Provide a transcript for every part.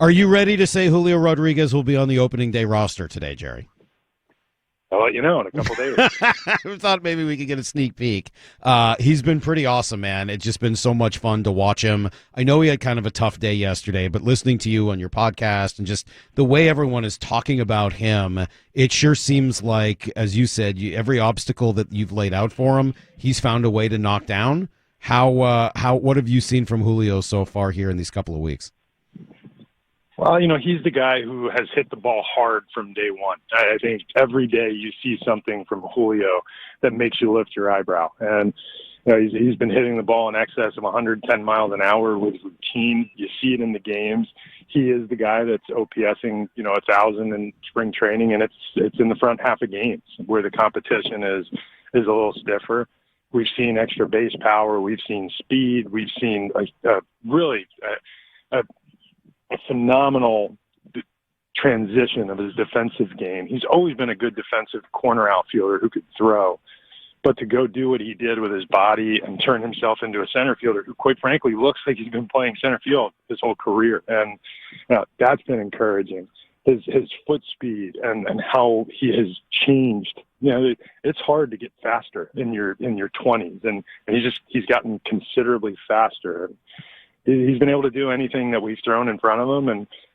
Are you ready to say Julio Rodriguez will be on the opening day roster today, Jerry? I'll let you know in a couple days. I thought maybe we could get a sneak peek. He's been pretty awesome, man. It's just been so much fun to watch him. I know he had kind of a tough day yesterday, but listening to you on your podcast and just the way everyone is talking about him, it sure seems like, as you said, every obstacle that you've laid out for him, he's found a way to knock down. What have you seen from Julio so far here in these couple of weeks? Well, he's the guy who has hit the ball hard from day one. I think every day you see something from Julio that makes you lift your eyebrow. And he's been hitting the ball in excess of 110 miles an hour with routine. You see it in the games. He is the guy that's OPSing, 1,000 in spring training, and it's in the front half of games where the competition is a little stiffer. We've seen extra base power. We've seen speed. We've seen a phenomenal transition of his defensive game. He's always been a good defensive corner outfielder who could throw, but to go do what he did with his body and turn himself into a center fielder who, quite frankly, looks like he's been playing center field his whole career. And that's been encouraging. His foot speed and how he has changed. It's hard to get faster in your 20s, and he's gotten considerably faster. He's been able to do anything that we've thrown in front of him,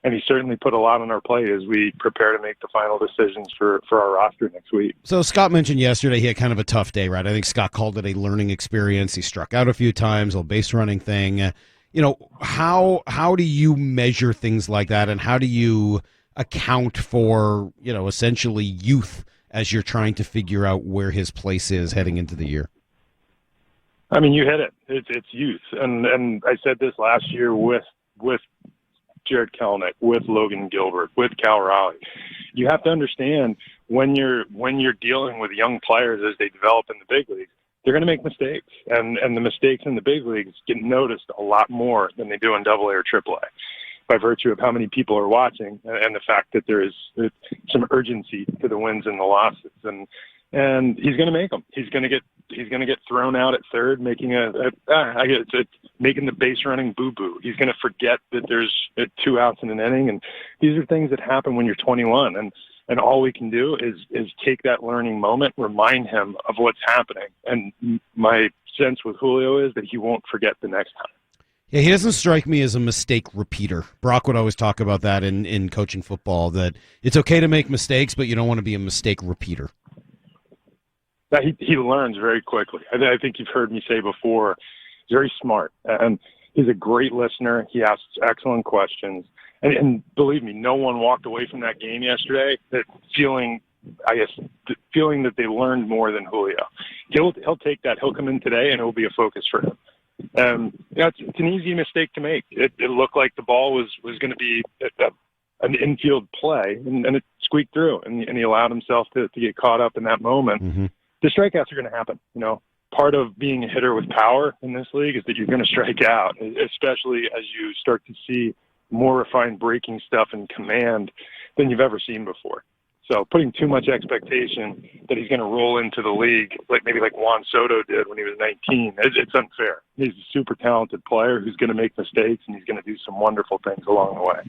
and he certainly put a lot on our plate as we prepare to make the final decisions for our roster next week. So Scott mentioned yesterday he had kind of a tough day, right? I think Scott called it a learning experience. He struck out a few times, a base running thing. How do you measure things like that, and how do you account for, essentially youth as you're trying to figure out where his place is heading into the year? I mean, you hit it. It's youth, and I said this last year with Jared Kelenic, with Logan Gilbert, with Cal Raleigh. You have to understand when you're dealing with young players as they develop in the big leagues, they're going to make mistakes, and the mistakes in the big leagues get noticed a lot more than they do in Double A or Triple A, by virtue of how many people are watching and the fact that there is some urgency to the wins and the losses, and he's going to make them. He's going to get thrown out at third, making making the base running boo-boo. He's going to forget that there's 2 outs in an inning, and these are things that happen when you're 21. And all we can do is take that learning moment, remind him of what's happening. And my sense with Julio is that he won't forget the next time. Yeah, he doesn't strike me as a mistake repeater. Brock would always talk about that in coaching football, that it's okay to make mistakes, but you don't want to be a mistake repeater. He learns very quickly. I think you've heard me say before, he's very smart, and he's a great listener. He asks excellent questions. And believe me, no one walked away from that game yesterday feeling that they learned more than Julio. He'll take that. He'll come in today, and it will be a focus for him. It's an easy mistake to make. It looked like the ball was going to be an infield play, and it squeaked through, and he allowed himself to get caught up in that moment. Mm-hmm. The strikeouts are going to happen. Part of being a hitter with power in this league is that you're going to strike out, especially as you start to see more refined breaking stuff and command than you've ever seen before. So putting too much expectation that he's going to roll into the league like Juan Soto did when he was 19, it's unfair. He's a super talented player who's going to make mistakes, and he's going to do some wonderful things along the way.